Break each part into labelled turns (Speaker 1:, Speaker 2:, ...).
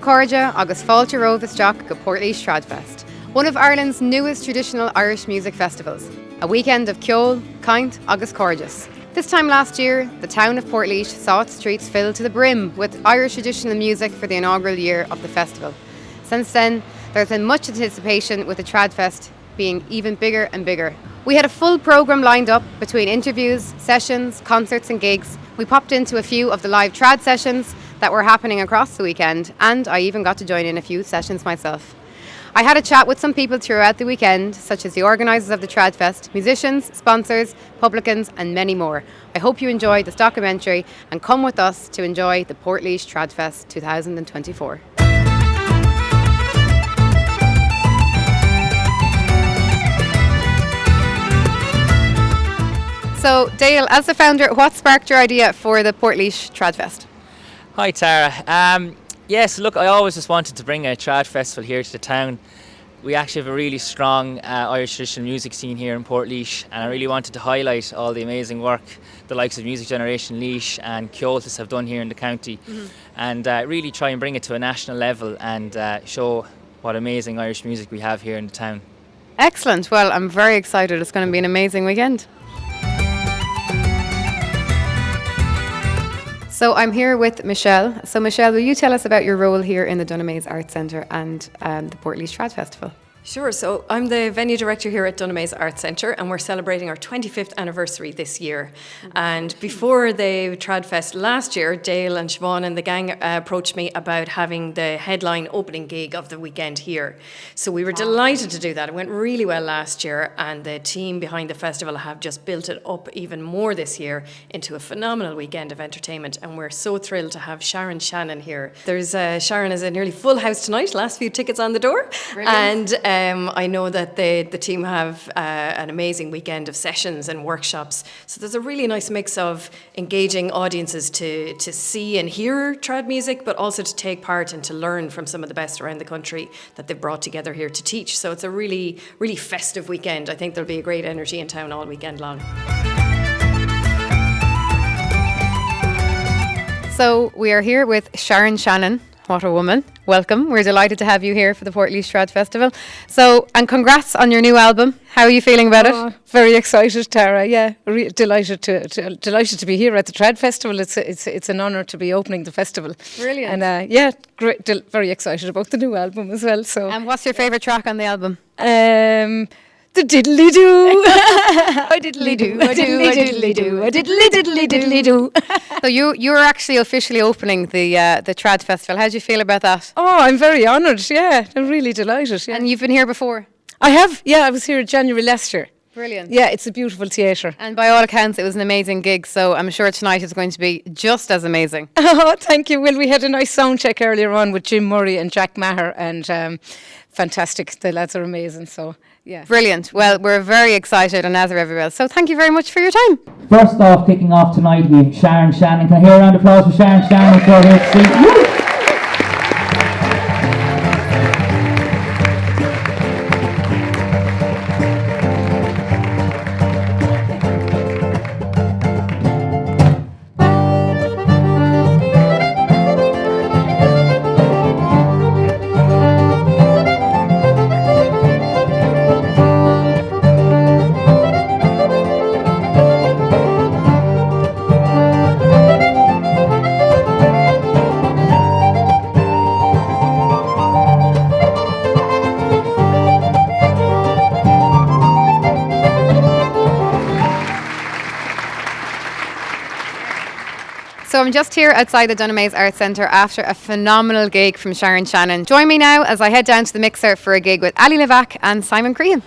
Speaker 1: Corja agus fáilte romh isteach go Portlaoise Tradfest, one of Ireland's newest traditional Irish music festivals, a weekend of ceol, caint agus corjas. This time last year, the town of Portlaoise saw its streets filled to the brim with Irish traditional music for the inaugural year of the festival. Since then, there's been much anticipation with the Tradfest being even bigger and bigger. We had a full programme lined up between interviews, sessions, concerts and gigs. We popped into a few of the live trad sessions that were happening across the weekend, and I even got to join in a few sessions myself. I had a chat with some people throughout the weekend, such as the organisers of the Tradfest, musicians, sponsors, publicans and many more. I hope you enjoy this documentary and come with us to enjoy the Portlaoise Tradfest 2024. So, Dale, as the founder, what sparked your idea for the Portlaoise Tradfest?
Speaker 2: Hi Tara. Yes, look, I always just wanted to bring a trad festival here to the town. We actually have a really strong Irish traditional music scene here in Portlaoise, and I really wanted to highlight all the amazing work the likes of Music Generation Laois and Ceoltas have done here in the county, and really try and bring it to a national level and show what amazing Irish music we have here in the town.
Speaker 1: Excellent. Well, I'm very excited. It's going to be an amazing weekend. So I'm here with Michelle. So Michelle, will you tell us about your role here in the Dunamaise Arts Centre and the Portlaoise Trad Festival?
Speaker 3: Sure, so I'm the venue director here at Dunamaise Arts Centre, and we're celebrating our 25th anniversary this year. And before the Tradfest last year, Dale and Siobhan and the gang approached me about having the headline opening gig of the weekend here. So we were delighted to do that. It went really well last year, and the team behind the festival have just built it up even more this year into a phenomenal weekend of entertainment, and we're so thrilled to have Sharon Shannon here. There's Sharon is a nearly full house tonight, last few tickets on the door. Brilliant. And I know that the team have an amazing weekend of sessions and workshops. So there's a really nice mix of engaging audiences to see and hear trad music, but also to take part and to learn from some of the best around the country that they've brought together here to teach. So it's a really, really festive weekend. I think there'll be a great energy in town all weekend long.
Speaker 1: So we are here with Sharon Shannon. What a woman. Welcome. We're delighted to have you here for the Portlaoise Trad Festival. So, and congrats on your new album. How are you feeling about it?
Speaker 4: Very excited, Tara. Yeah, delighted to be here at the Trad Festival. It's an honour to be opening the festival.
Speaker 1: Brilliant.
Speaker 4: And yeah, great. Very excited about the new album as well. So.
Speaker 1: And what's your favourite track on the album?
Speaker 4: The diddly do.
Speaker 1: I diddly do. I diddly do. I diddly do. So you were actually officially opening the Trad Festival. How do you feel about that?
Speaker 4: Oh, I'm very honoured. Yeah, I'm really delighted. Yeah.
Speaker 1: And you've been here before?
Speaker 4: I have. Yeah, I was here in January last year.
Speaker 1: Brilliant.
Speaker 4: Yeah, it's a beautiful theatre.
Speaker 1: And by all accounts, it was an amazing gig, so I'm sure tonight is going to be just as amazing.
Speaker 4: Oh, thank you. Well, we had a nice sound check earlier on with Jim Murray and Jack Maher, and fantastic. The lads are amazing, so yeah.
Speaker 1: Brilliant. Well, we're very excited, and as are everywhere else. So thank you very much for your time.
Speaker 5: First off, kicking off tonight, we have Sharon Shannon. Can I hear a round of applause for Sharon Shannon? For her
Speaker 1: So I'm just here outside the Dunamaise Arts Centre after a phenomenal gig from Sharon Shannon. Join me now as I head down to the mixer for a gig with Ali Levac and Simon Crean.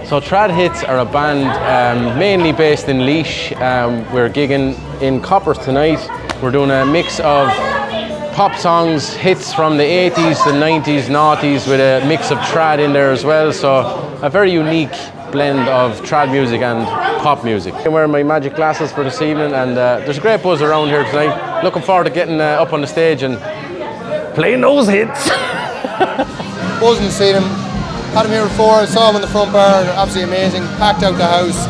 Speaker 6: So Trad Hits are a band mainly based in Laois. We're gigging in Coppers tonight. We're doing a mix of pop songs, hits from the 80s, the 90s, noughties with a mix of trad in there as well. So a very unique blend of trad music and pop music. I'm wearing my magic glasses for this evening, and there's a great buzz around here tonight. Looking forward to getting up on the stage and playing those hits.
Speaker 7: Buzzing to see them. Had him here before, I saw him in the front bar, they're absolutely amazing. Packed out the house.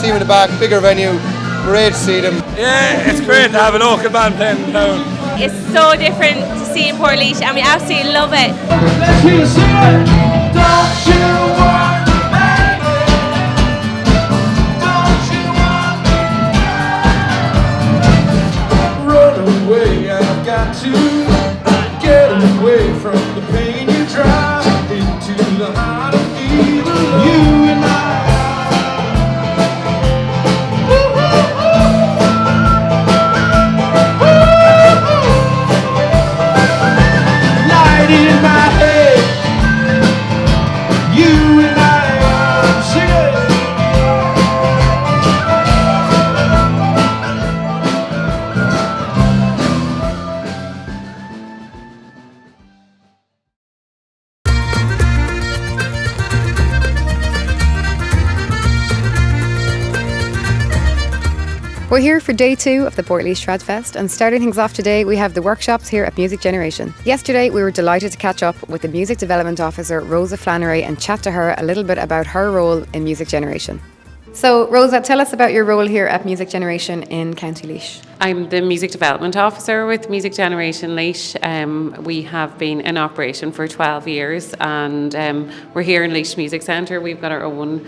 Speaker 7: See him in the back, bigger venue. Great to see them.
Speaker 8: Yeah, it's great to have a local band playing in town.
Speaker 9: It's so different to see in Portlaoise and we absolutely love it.
Speaker 5: Let's hear you sing it. Don't you want me, baby? Don't you want me? Run away, I've got to get away from the pain you drive into the heart of evil. You and I. In my head, you and I sing
Speaker 1: We're here for day 2 of the Portlaoise Tradfest, and starting things off today, we have the workshops here at Music Generation. Yesterday, we were delighted to catch up with the Music Development Officer, Rosa Flannery, and chat to her a little bit about her role in Music Generation. So, Rosa, tell us about your role here at Music Generation in County Laois.
Speaker 10: I'm the Music Development Officer with Music Generation Laois. We have been in operation for 12 years, and we're here in Laois Music Centre. We've got our own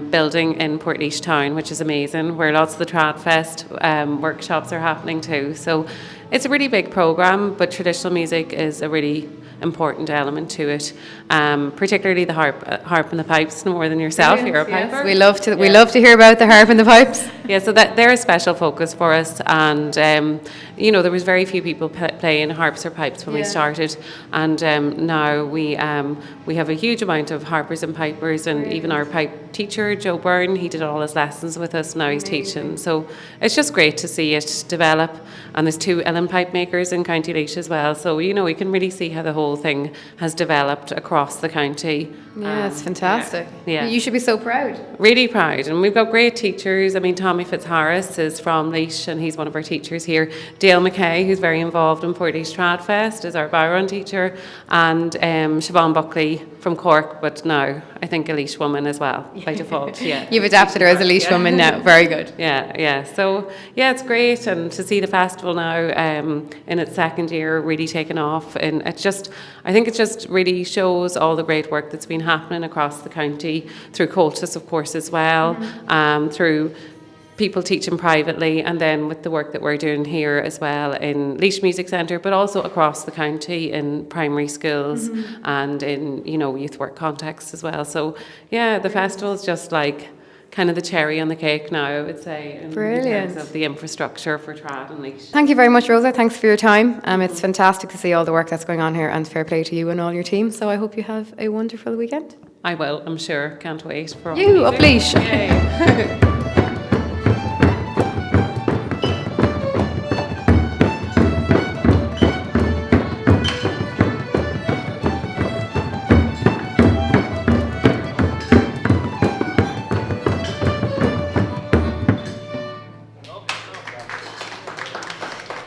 Speaker 10: building in Portlaoise town, which is amazing, where lots of the Tradfest workshops are happening too. So it's a really big programme, but traditional music is a really important element to it, particularly the harp and the pipes, more than yourself. You're a piper.
Speaker 1: We love to hear about the harp and the pipes.
Speaker 10: Yeah, so that they're a special focus for us, and there was very few people playing harps or pipes when we started, and now we have a huge amount of harpers and pipers, and even our pipe teacher Joe Byrne, he did all his lessons with us. Now he's teaching, so it's just great to see it develop. And there's 2 uilleann pipe makers in County Laois as well, so we can really see how the whole thing has developed across the county.
Speaker 1: Yeah, it's fantastic.
Speaker 10: Yeah.
Speaker 1: You should be so proud.
Speaker 10: Really proud, and we've got great teachers. I mean, Tommy Fitzharris is from Laois, and he's one of our teachers here. Dale McKay, who's very involved in Portlaoise Tradfest, is our Byron teacher, and Siobhan Buckley from Cork, but now I think a Laois woman as well, by default. Yeah.
Speaker 1: You've adapted her as a Laois woman now. Very good.
Speaker 10: Yeah. So, yeah, it's great, and to see the festival now in its second year really taking off, and I think it just really shows all the great work that's been happening across the county, through Coltis, of course, as well, through people teaching privately, and then with the work that we're doing here as well in Laois Music Centre, but also across the county in primary schools and in youth work contexts as well. So yeah, the festival's just like kind of the cherry on the cake now, I would say, in terms of the infrastructure for trad and Laois.
Speaker 1: Thank you very much, Rosa. Thanks for your time. It's fantastic to see all the work that's going on here, and fair play to you and all your team. So I hope you have a wonderful weekend.
Speaker 10: I will, I'm sure. Can't wait for all
Speaker 1: you up Laois.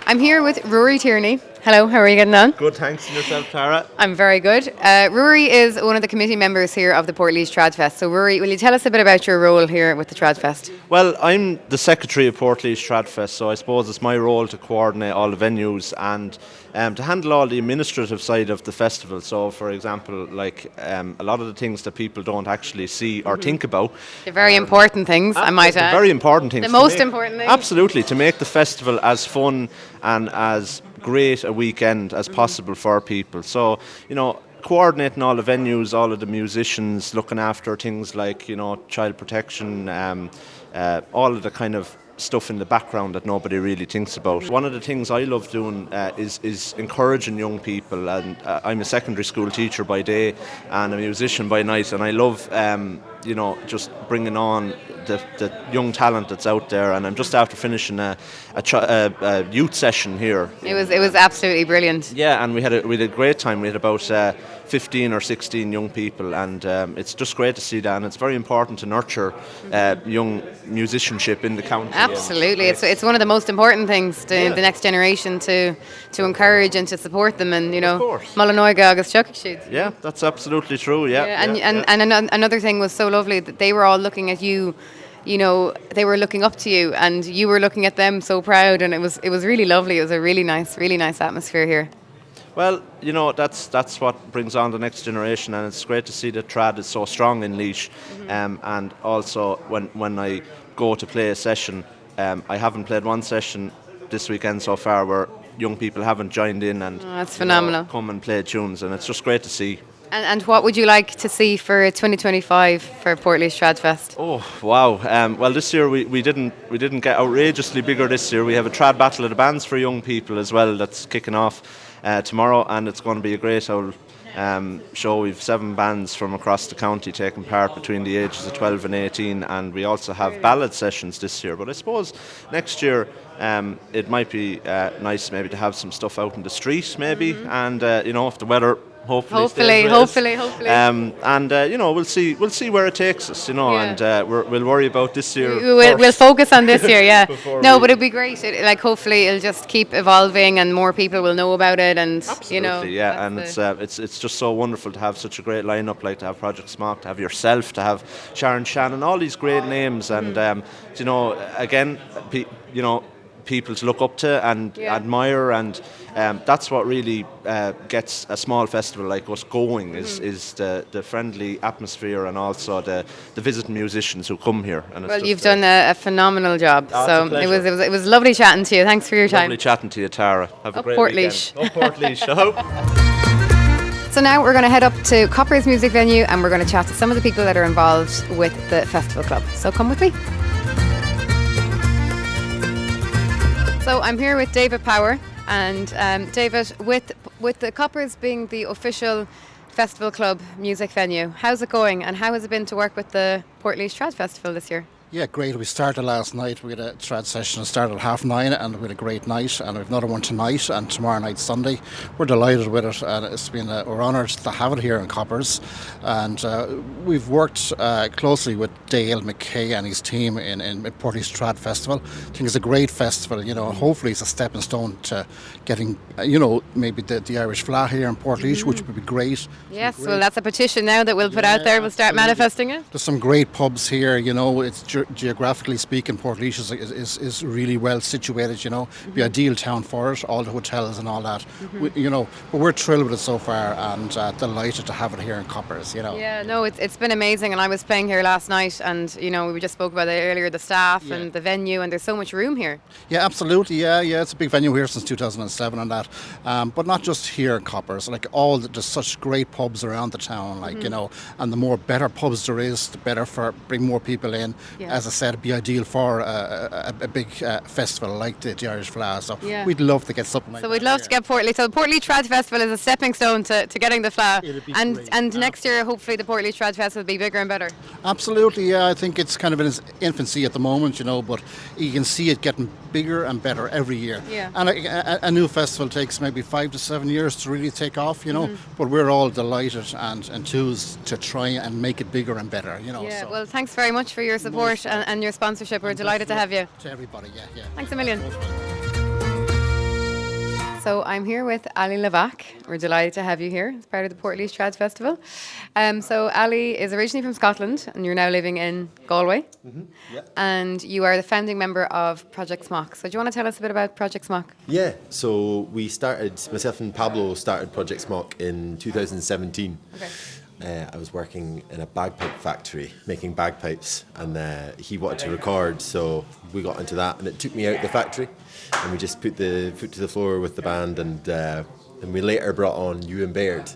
Speaker 1: I'm here with Rory Tierney. Hello, how are you getting on?
Speaker 11: Good, thanks. And yourself, Tara?
Speaker 1: I'm very good. Rory is one of the committee members here of the Portlaoise Tradfest. So Rory, will you tell us a bit about your role here with the Tradfest?
Speaker 11: Well, I'm the secretary of Portlaoise Tradfest, so I suppose it's my role to coordinate all the venues and to handle all the administrative side of the festival. So, for example, like a lot of the things that people don't actually see or think about.
Speaker 1: The very important things, I might add.
Speaker 11: Very important things.
Speaker 1: The most important things.
Speaker 11: Absolutely, to make the festival as fun and as great a weekend as possible for people. So, coordinating all the venues, all of the musicians, looking after things like, child protection, all of the kind of stuff in the background that nobody really thinks about. One of the things I love doing is encouraging young people, and I'm a secondary school teacher by day and a musician by night, and I love just bringing on the young talent that's out there. And I'm just after finishing a youth session here.
Speaker 1: It was absolutely brilliant.
Speaker 11: Yeah, and we had a great time. We had about 15 or 16 young people, and it's just great to see that. And it's very important to nurture young musicianship in the county.
Speaker 1: Absolutely, it's one of the most important things to the next generation to encourage and to support them, and Mullinoiga agus Chuckashoot.
Speaker 11: Yeah, that's absolutely true.
Speaker 1: And another thing was so lovely that they were all looking at you. They were looking up to you, and you were looking at them so proud, and it was really lovely. It was a really nice atmosphere here.
Speaker 11: Well, that's what brings on the next generation, and it's great to see that trad is so strong in Laois. And also when I go to play a session, I haven't played one session this weekend so far where young people haven't joined in and
Speaker 1: that's phenomenal.
Speaker 11: Come and play tunes, and it's just great to see.
Speaker 1: And what would you like to see for 2025 for Portlaoise Tradfest?
Speaker 11: Oh wow! Well, this year we didn't get outrageously bigger this year. We have a trad battle of the bands for young people as well that's kicking off tomorrow, and it's going to be a great old show. We've 7 bands from across the county taking part between the ages of 12 and 18, and we also have ballad sessions this year. But I suppose next year it might be nice maybe to have some stuff out in the street maybe, and if the weather hopefully. And we'll see where it takes us, and we'll worry about this year.
Speaker 1: We'll focus on this year, yeah. But it'd be great. Hopefully it'll just keep evolving, and more people will know about it. And
Speaker 11: absolutely, yeah. And it's just so wonderful to have such a great lineup, like to have Project Smock, to have yourself, to have Sharon Shannon, all these great names, and again, people to look up to and admire, and that's what really gets a small festival like us going, is the friendly atmosphere, and also the visiting musicians who come here. And
Speaker 1: well, you've done a phenomenal job. So it was lovely chatting to you. Thanks for your time.
Speaker 11: Lovely chatting to you, Tara. Have a great
Speaker 1: Portlaoise.
Speaker 11: weekend. Portlaoise.
Speaker 1: So now we're going to head up to Copper's music venue, and we're going to chat to some of the people that are involved with the festival club. So come with me. So I'm here with David Power, and David, with the Coppers being the official festival club music venue, how's it going, and how has it been to work with the Portlaoise Trad Festival this year?
Speaker 12: Yeah, great. We started last night. We had a trad session that started at 9:30, and we had a great night. And we have another one tonight, and tomorrow night, Sunday. We're delighted with it, and it's been we're honoured to have it here in Coppers. And we've worked closely with Dale McKay and his team in Portlaoise Trad Festival. I think it's a great festival. Hopefully it's a stepping stone to getting maybe the Irish flag here in Portlaoise, which would be great.
Speaker 1: Yes, well, that's a petition now that we'll put out there. We'll start manifesting it.
Speaker 12: There's some great pubs here. It's geographically speaking, Portlaoise is really well situated. Be ideal town for it. All the hotels and all that. But we're thrilled with it so far, and delighted to have it here in Coppers.
Speaker 1: Yeah, no, it's been amazing, and I was playing here last night, and we just spoke about it earlier, the staff and the venue, and there's so much room here.
Speaker 12: Yeah, absolutely. Yeah, it's a big venue here since 2007 and that, but not just here in Coppers. There's such great pubs around the town, and the more better pubs there is, the better for bring more people in. Yeah. As I said, it'd be ideal for a big festival like the Irish Flower. So we'd love to get something like that.
Speaker 1: So we'd love to get Portlaoise. So the Portlaoise Trad Festival is a stepping stone to getting the flower. And next year, hopefully, the Portlaoise Trad Festival will be bigger and better.
Speaker 12: Absolutely, yeah. I think it's kind of in its infancy at the moment, but you can see it getting bigger and better every year.
Speaker 1: Yeah.
Speaker 12: And a new festival takes maybe 5 to 7 years to really take off, but we're all delighted and enthused to try and make it bigger and better,
Speaker 1: Yeah, well, thanks very much for your support and your sponsorship. We're delighted to have you.
Speaker 12: To everybody, yeah.
Speaker 1: Thanks a million. So I'm here with Ali Levac. We're delighted to have you here as part of the Portlaoise Trad Festival. So Ali is originally from Scotland, and you're now living in Galway.
Speaker 13: Mm-hmm. Yeah.
Speaker 1: And you are the founding member of Project Smock. So do you want to tell us a bit about Project Smock?
Speaker 13: Yeah, so myself and Pablo started Project Smock in 2017.
Speaker 1: Okay.
Speaker 13: I was working in a bagpipe factory making bagpipes, and he wanted to record, so we got into that, and it took me out of the factory, and we just put the foot to the floor with the band, and we later brought on Ewan Baird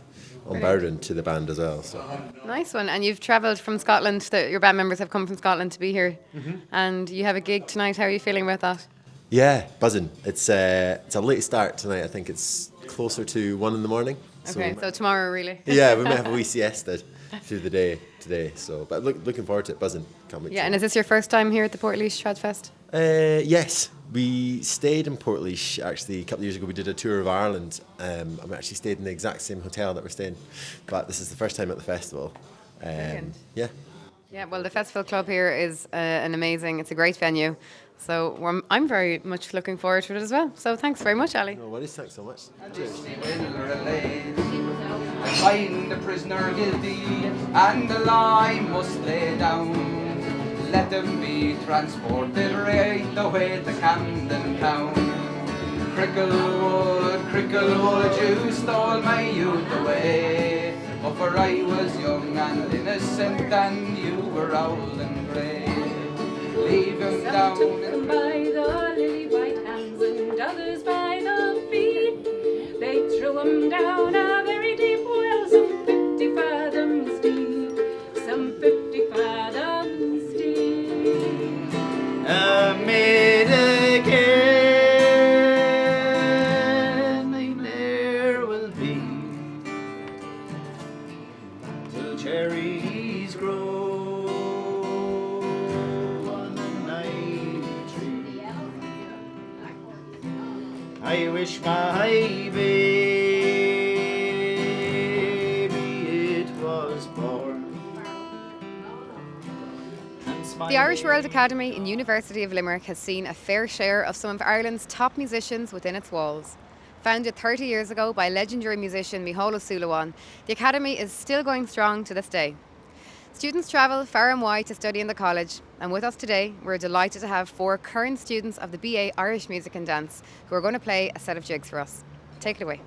Speaker 13: Barden to the band as well. So.
Speaker 1: Nice one. And you've travelled from Scotland, your band members have come from Scotland to be here. And you have a gig tonight. How are you feeling about that?
Speaker 13: Yeah, buzzing. It's a late start tonight. I think it's closer to 1 in the morning.
Speaker 1: Okay, so tomorrow really?
Speaker 13: Yeah, we may have a wee siesta through the day today. So, but looking forward to it, buzzing. Can't wait.
Speaker 1: Yeah, and is this your first time here at the Portlaoise Tradfest?
Speaker 13: Yes, we stayed in Portlaoise actually a couple of years ago. We did a tour of Ireland. We actually stayed in the exact same hotel that we're staying, but this is the first time at the festival. Yeah.
Speaker 1: Yeah, well, the Festival Club here is it's a great venue. So I'm very much looking forward to it as well. So thanks very much, Ali.
Speaker 13: No worries, thanks so much. Cheers.
Speaker 5: I find the prisoner guilty and the lie must lay down. Let them be transported right away to Camden Town. Cricklewood, you stole my youth away. Oh, for I was young and innocent and you were old and grey. Leave him down.
Speaker 14: Some took them by the lily white hands and others by the feet. They threw him down a very deep well, some 50 fathoms deep. Some 50 fathoms deep.
Speaker 5: Amid again, I ne'er will be till cherries grow on a night tree. I wish my baby it was born.
Speaker 1: The Irish World Academy in University of Limerick has seen a fair share of some of Ireland's top musicians within its walls. Founded 30 years ago by legendary musician Micheál O'Sullivan, the Academy is still going strong to this day. Students travel far and wide to study in the college, and with us today we're delighted to have 4 current students of the BA Irish Music and Dance who are going to play a set of jigs for us. Take it away.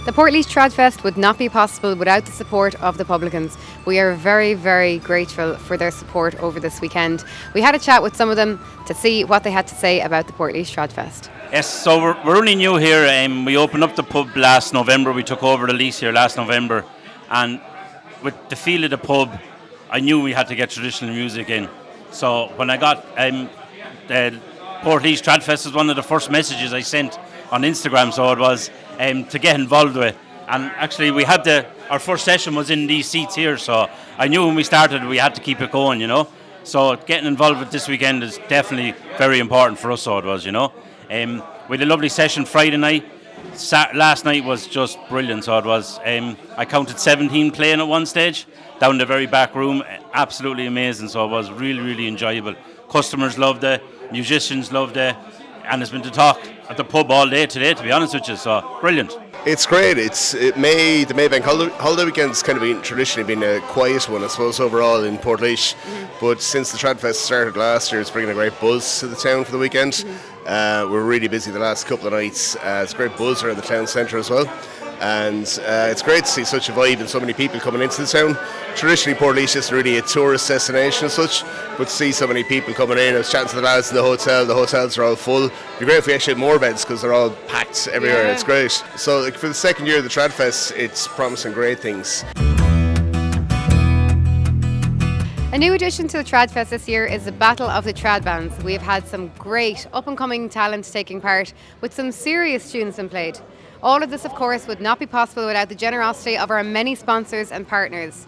Speaker 1: The Portlaoise Tradfest would not be possible without the support of the publicans. We are very, very grateful for their support over this weekend. We had a chat with some of them to see what they had to say about the Portlaoise Tradfest.
Speaker 15: Yes, so we're only new here. We opened up the pub last November. We took over the lease here last November. And with the feel of the pub, I knew we had to get traditional music in. So when I got the Portlaoise Tradfest was one of the first messages I sent on Instagram, so it was to get involved with. And actually we had our first session was in these seats here, so I knew when we started we had to keep it going, you know. So getting involved with this weekend is definitely very important for us, so it was, you know. We had a lovely session Friday night. Last night was just brilliant, so it was. I counted 17 playing at one stage, down the very back room. Absolutely amazing, so it was really, really enjoyable. Customers loved it, musicians loved it, and it's been to talk at the pub all day today, to be honest with you, so brilliant.
Speaker 16: It's great. The Maybank holiday weekend's kind of traditionally been a quiet one, I suppose, overall in Portlaoise. But since the Tradfest started last year, it's bringing a great buzz to the town for the weekend. We're really busy the last couple of nights. It's a great buzz around the town centre as well. And it's great to see such a vibe and so many people coming into the town. Traditionally, Portlaoise isn't really a tourist destination as such, but to see so many people coming in. I was chatting to the lads in the hotels are all full. It'd be great if we actually had more beds because they're all packed everywhere. Yeah. It's great. So for the second year of the Tradfest, it's promising great things.
Speaker 1: A new addition to the Tradfest this year is the Battle of the Trad Bands. We have had some great up-and-coming talent taking part with some serious tunes being played. All of this, of course, would not be possible without the generosity of our many sponsors and partners.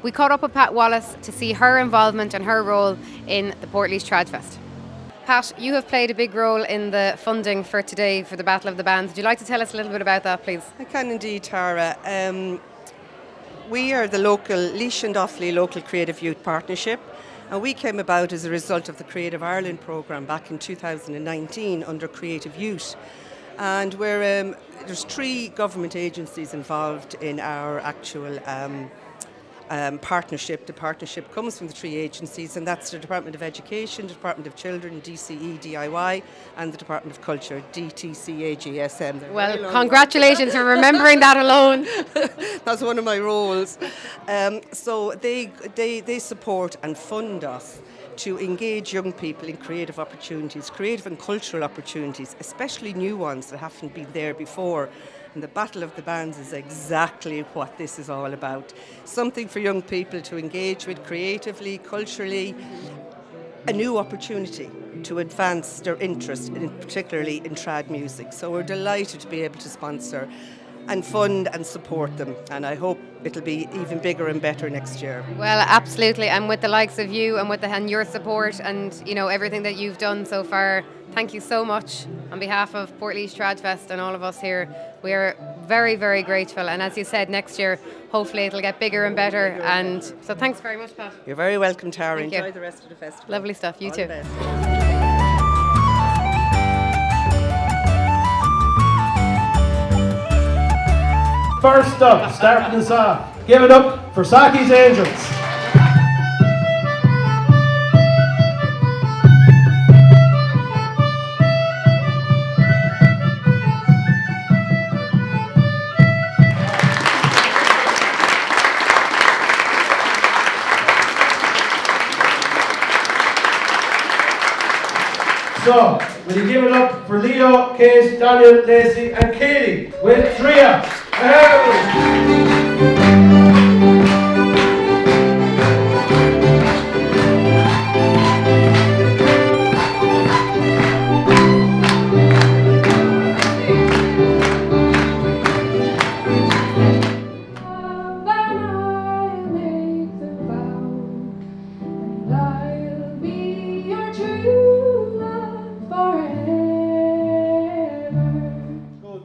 Speaker 1: We caught up with Pat Wallace to see her involvement and her role in the Portlaoise Tradfest. Pat, you have played a big role in the funding for today for the Battle of the Bands. Would you like to tell us a little bit about that, please?
Speaker 17: I can indeed, Tara. We are the local Laois and Offaly Local Creative Youth Partnership, and we came about as a result of the Creative Ireland programme back in 2019 under Creative Youth. And there's 3 government agencies involved in our actual partnership. The partnership comes from the 3 agencies, and that's the Department of Education, the Department of Children, DCE, DIY, and the Department of Culture, DTCAGSM.
Speaker 1: Well, congratulations for remembering that alone.
Speaker 17: That's one of my roles. So they support and fund us to engage young people in creative opportunities, creative and cultural opportunities, especially new ones that haven't been there before. And the Battle of the Bands is exactly what this is all about. Something for young people to engage with creatively, culturally, a new opportunity to advance their interest, particularly in trad music. So we're delighted to be able to sponsor and fund and support them, and I hope it'll be even bigger and better next year.
Speaker 1: Well, absolutely, and with the likes of you and your support and everything that you've done so far, thank you so much on behalf of Portlaoise Tradfest and all of us here. We are very, very grateful, and as you said, next year hopefully it'll get bigger and better. And so thanks very much, Pat.
Speaker 17: You're very welcome, Tara.
Speaker 1: Thank
Speaker 17: Enjoy
Speaker 1: you.
Speaker 17: the rest of the festival.
Speaker 1: Lovely stuff. You
Speaker 17: all
Speaker 1: too.
Speaker 17: The best.
Speaker 5: First up, starting us off, give it up for Saki's Angels. So, will you give it up for Leo, Kate, Daniel, Lacey and Katie with Tria.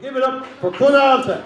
Speaker 5: Give it up for Kunalta.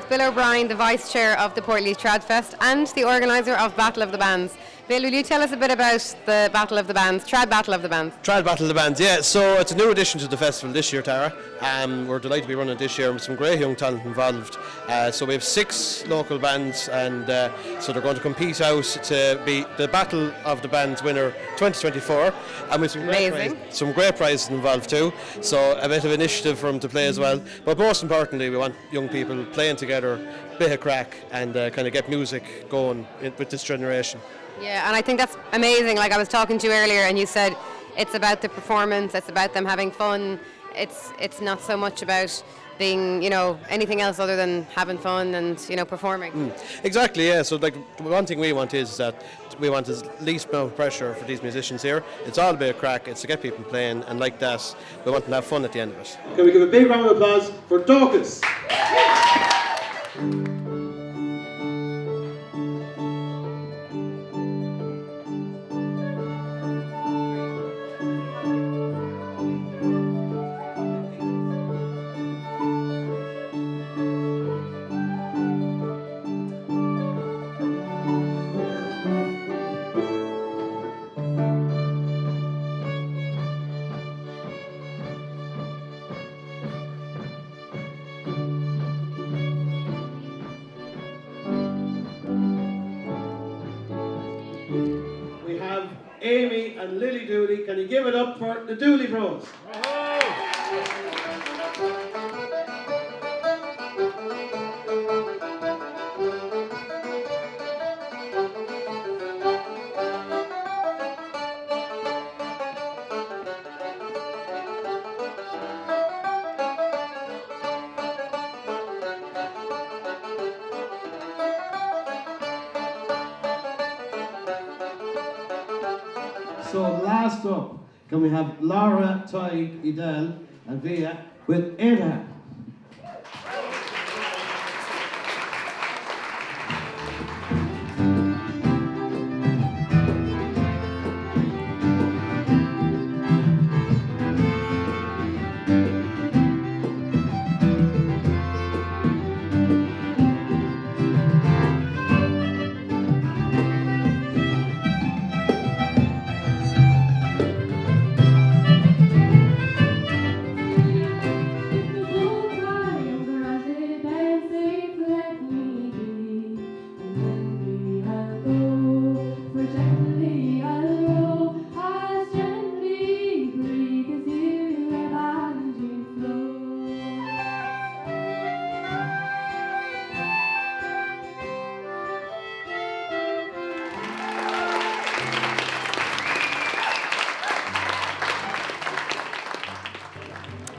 Speaker 1: with Bill O'Brien, the Vice Chair of the Portlaoise Tradfest and the organiser of Battle of the Bands. Bill, will you tell us a bit about the Battle of the Bands, Trad Battle of the Bands?
Speaker 18: Trad Battle of the Bands, yeah. So it's a new addition to the festival this year, Tara. We're delighted to be running this year with some great young talent involved. So we have 6 local bands, and so they're going to compete out to be the Battle of the Bands winner 2024. And with some great prizes involved too. So a bit of initiative for them to play as well. But most importantly, we want young people playing together, bit of crack, and kind of get music going with this generation.
Speaker 1: Yeah, and I think that's amazing. Like I was talking to you earlier, and you said it's about the performance, it's about them having fun. It's not so much about being, anything else other than having fun and, performing.
Speaker 18: Exactly, yeah. So like one thing we want is that we want as least amount of pressure for these musicians here. It's all a bit of crack, it's to get people playing, and like that, we want them to have fun at the end of it.
Speaker 5: Can we give a big round of applause for Dorcas? Amy and Lily Dooley. Can you give it up for the Dooley Bros? So last up, can we have Laura, Ty, Edel and Via with Ada?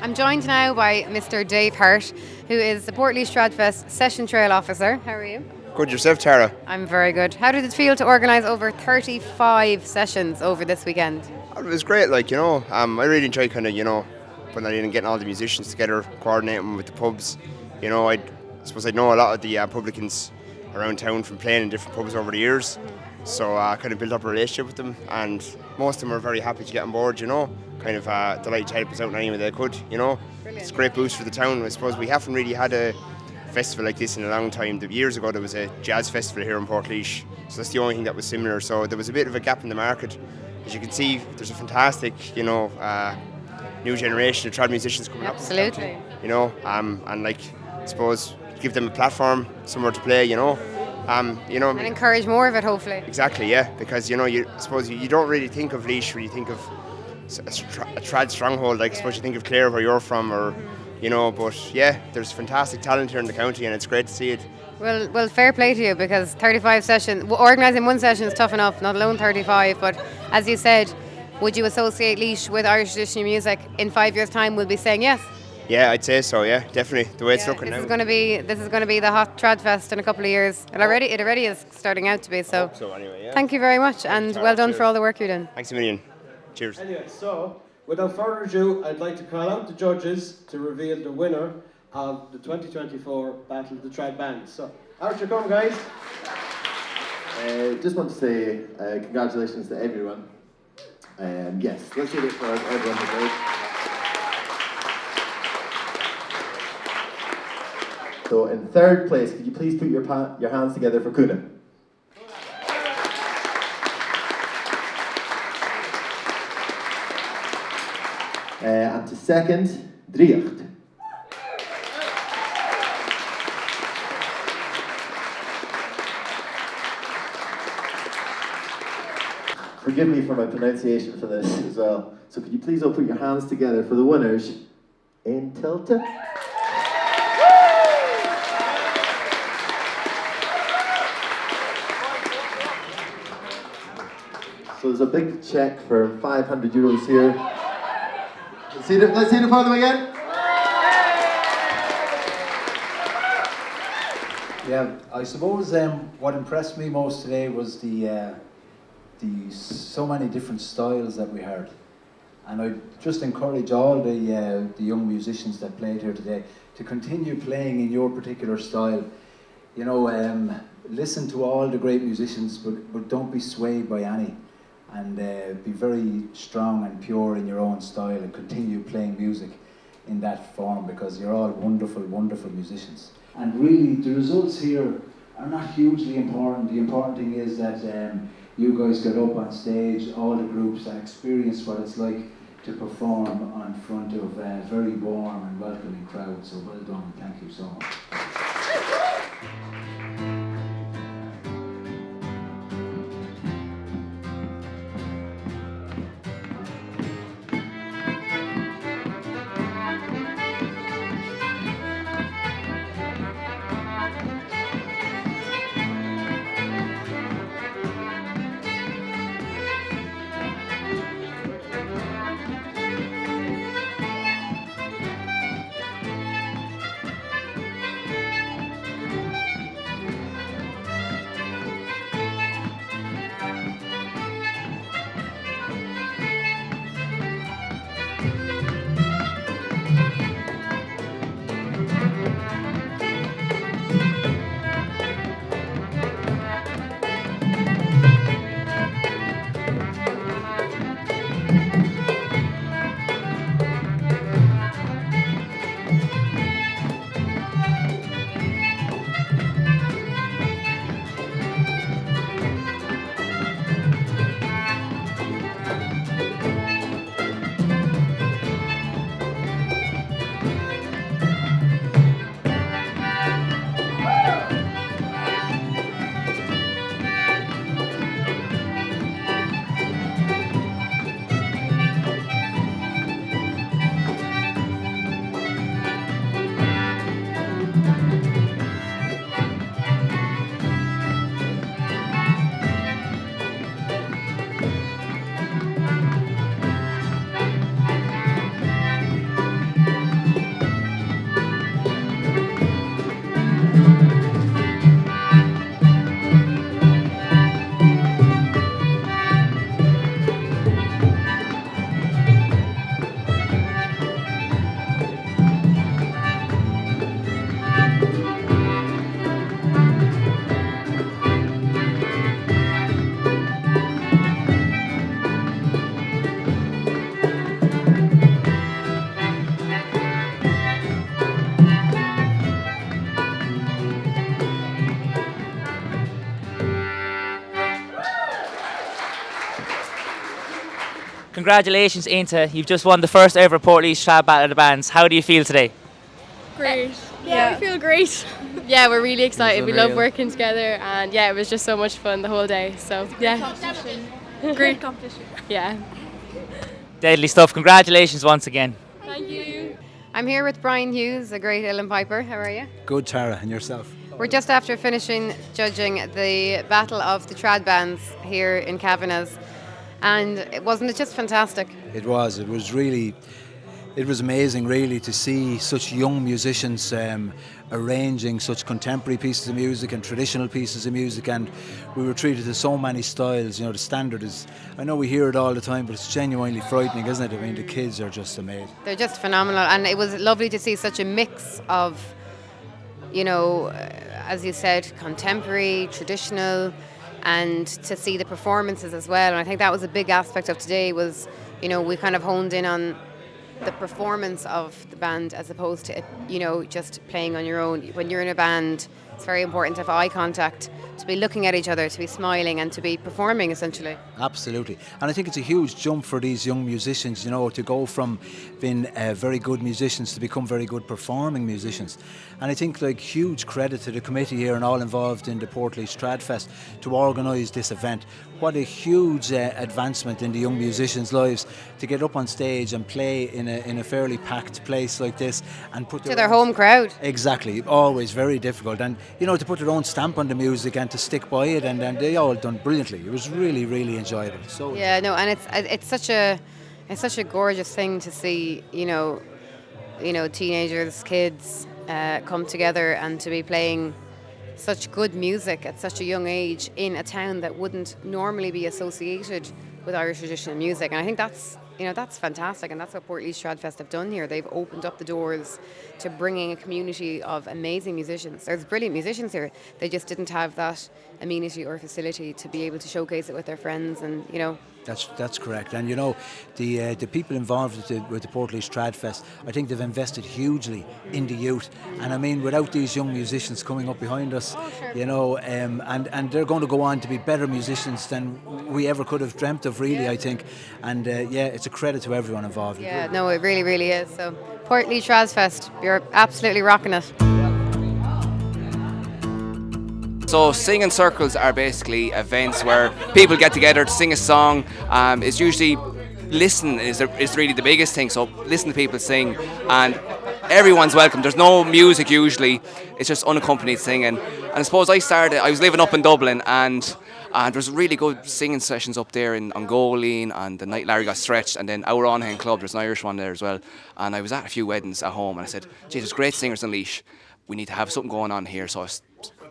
Speaker 1: I'm joined now by Mr. Dave Hart, who is the Portlaoise Tradfest Session Trail Officer. How are you?
Speaker 19: Good, yourself, Tara?
Speaker 1: I'm very good. How did it feel to organise over 35 sessions over this weekend?
Speaker 19: It was great, I really enjoyed when I didn't getting all the musicians together, coordinating with the pubs. I suppose I know a lot of the publicans around town from playing in different pubs over the years. So I kind of built up a relationship with them, and most of them are very happy to get on board, delighted to help us out in any way they could, Brilliant. It's a great boost for the town. I suppose we haven't really had a festival like this in a long time. Years ago there was a jazz festival here in Portlaoise, so that's the only thing that was similar. So there was a bit of a gap in the market. As you can see, there's a fantastic, new generation of trad musicians coming up.
Speaker 1: Absolutely.
Speaker 19: And I suppose give them a platform, somewhere to play,
Speaker 1: and encourage more of it, hopefully.
Speaker 19: Exactly, yeah, because I suppose you don't really think of Laois when you think of a trad stronghold. I suppose you think of Clare, where you're from, or but yeah, there's fantastic talent here in the county, and it's great to see it.
Speaker 1: Well, fair play to you, because 35 sessions, organising one session is tough enough, not alone 35. But as you said, would you associate Laois with Irish traditional music in 5 years' time? We'll be saying yes.
Speaker 19: Yeah, I'd say so. Yeah, definitely. The way it's looking now.
Speaker 1: This is going to be the hot Tradfest in a couple of years. It already is starting out to be. So.
Speaker 19: Anyway, yeah.
Speaker 1: Thank you very much, and well done for all the work you're doing.
Speaker 19: Thanks a million. Cheers.
Speaker 5: Anyway, so without further ado, I'd like to call out the judges to reveal the winner of the 2024 Battle of the Trad Bands. So, Archer, come guys.
Speaker 20: Just want to say congratulations to everyone. Yes, let's do it for everyone today. So in third place, could you please put your hands together for Kuna? And to second, Driecht. Forgive me for my pronunciation for this as well. So could you please all put your hands together for the winners in Tilta? So there's a big check for €500 here. Let's see the photo again.
Speaker 21: Yeah, I suppose what impressed me most today was the so many different styles that we heard, and I just encourage all the young musicians that played here today to continue playing in your particular style. You know, listen to all the great musicians, but don't be swayed by any, and be very strong and pure in your own style, and continue playing music in that form, because you're all wonderful, wonderful musicians. And really, the results here are not hugely important. The important thing is that you guys get up on stage, all the groups, and experience what it's like to perform in front of a very warm and welcoming crowd. So well done, thank you so much.
Speaker 2: Congratulations, Ainta. You've just won the first ever Portlaoise Trad Battle of the Bands. How do you feel today?
Speaker 22: Great. Yeah, we feel great. Yeah, we're really excited. We love working together, and yeah, it was just so much fun the whole day. So yeah, great competition. Yeah.
Speaker 2: Deadly stuff. Congratulations once again.
Speaker 22: Thank you.
Speaker 1: I'm here with Brian Hughes, a great uilleann piper. How are you?
Speaker 23: Good, Tara, and yourself?
Speaker 1: We're just after finishing judging the Battle of the Trad Bands here in Kavanagh's, and wasn't it just fantastic?
Speaker 23: It was. It was amazing, really, to see such young musicians arranging such contemporary pieces of music and traditional pieces of music, and we were treated to so many styles. You know, the standard is, I know we hear it all the time, but it's genuinely frightening, isn't it? I mean, the kids are just amazing.
Speaker 1: They're just phenomenal, and it was lovely to see such a mix of, you know, as you said, contemporary, traditional, and to see the performances as well. And I think that was a big aspect of today was, you know, we kind of honed in on the performance of the band as opposed to, just playing on your own. When you're in a band, it's very important to have eye contact, to be looking at each other, to be smiling and to be performing essentially.
Speaker 23: Absolutely. And I think it's a huge jump for these young musicians, to go from being very good musicians to become very good performing musicians. And I think huge credit to the committee here and all involved in the Portlaoise Tradfest to organise this event. What a huge advancement in the young musicians' lives to get up on stage and play in a fairly packed place like this and put
Speaker 1: To their home crowd.
Speaker 23: Exactly, always very difficult. And to put their own stamp on the music and to stick by it, and they all done brilliantly. It was really, really enjoyable. So
Speaker 1: yeah, no, and it's such a gorgeous thing to see, teenagers, kids come together and to be playing such good music at such a young age in a town that wouldn't normally be associated with Irish traditional music. And I think that's fantastic, and that's what Portlaoise Tradfest have done here. They've opened up the doors to bringing a community of amazing musicians. There's brilliant musicians here. They just didn't have that amenity or facility to be able to showcase it with their friends, and
Speaker 23: That's correct. And the people involved with the Portlaoise Tradfest, I think they've invested hugely in the youth. And I mean, without these young musicians coming up behind us, and they're going to go on to be better musicians than we ever could have dreamt of, really, I think. And it's a credit to everyone involved.
Speaker 1: Yeah, no, it really, really is. So Portlaoise Tradfest, you're absolutely rocking it.
Speaker 3: So singing circles are basically events where people get together to sing a song. It's usually listen is really the biggest thing. So listen to people sing, and everyone's welcome. There's no music usually. It's just unaccompanied singing. And I suppose I was living up in Dublin, and there's really good singing sessions up there on Goleen, and the night Larry got stretched, and then our Onahan Club, there's an Irish one there as well. And I was at a few weddings at home, and I said, "Gee, there's great singers in Laois. We need to have something going on here." So I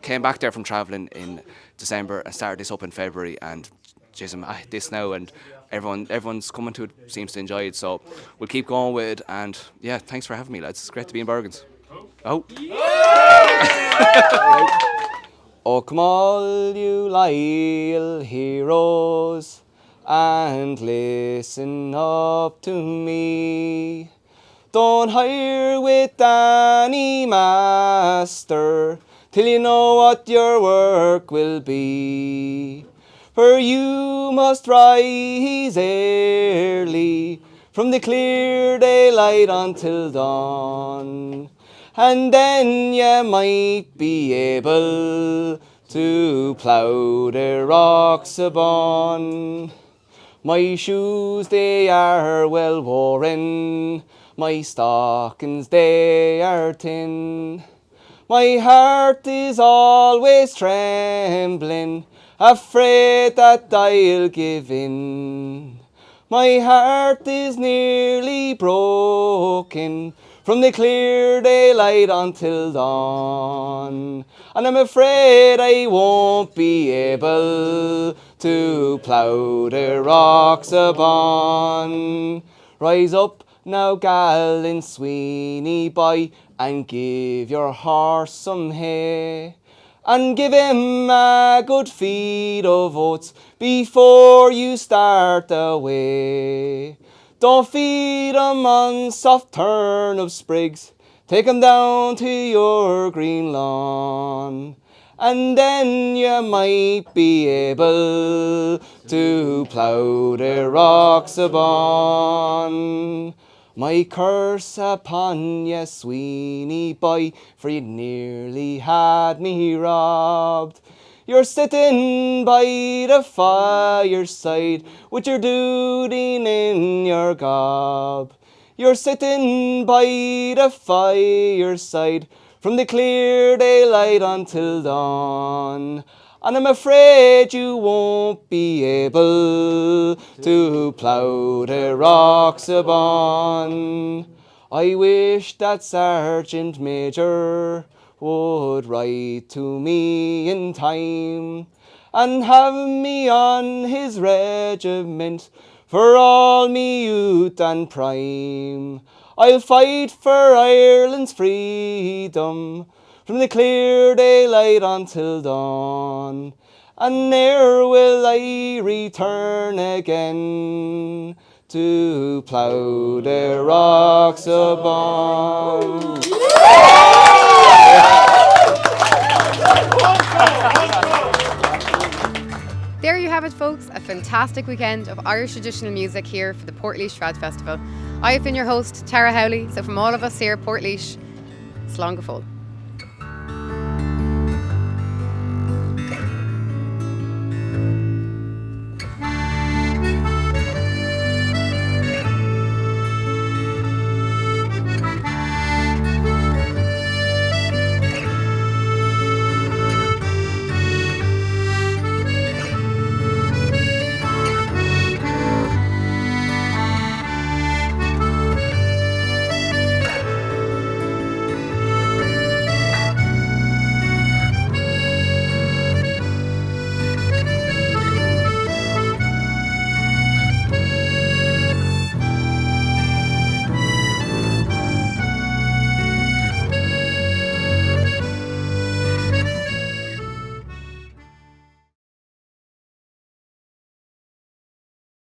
Speaker 3: came back there from travelling in December and started this up in February, and geez, I'm at this now, and everyone's coming to it, seems to enjoy it, so we'll keep going with it. And yeah, thanks for having me, lads. It's great to be in Bergens. Oh. Oh, come all you loyal heroes and listen up to me. Don't hire with any master till you know what your work will be. For you must rise early from the clear daylight until dawn, and then you might be able to plough the rocks upon. My shoes they are well worn, my stockings they are thin. My heart is always trembling, afraid that I'll give in. My heart is nearly broken from the clear daylight until dawn, and I'm afraid I won't be able to plough the rocks upon. Rise up now, gallant Sweeney boy, and give your horse some hay, and give him a good feed of oats before you start away. Don't feed him on soft turnip sprigs, take him down to your green lawn, and then you might be able to plough the rocks upon. My curse upon ye, Sweeney boy, for you nearly had me robbed. You're sitting by the fireside with your dooding in your gob. You're sitting by the fireside from the clear daylight until dawn, and I'm afraid you won't be able to plough the rocks upon. I wish that Sergeant Major would write to me in time and have me on his regiment for all me youth and prime. I'll fight for Ireland's freedom from the clear daylight until dawn, and ne'er will I return again
Speaker 4: to plough the rocks above.
Speaker 1: There you have it, folks, a fantastic weekend of Irish traditional music here for the Portlaoise Tradfest Festival. I have been your host, Tara Howley, so from all of us here at Portlaoise, slán go fóill.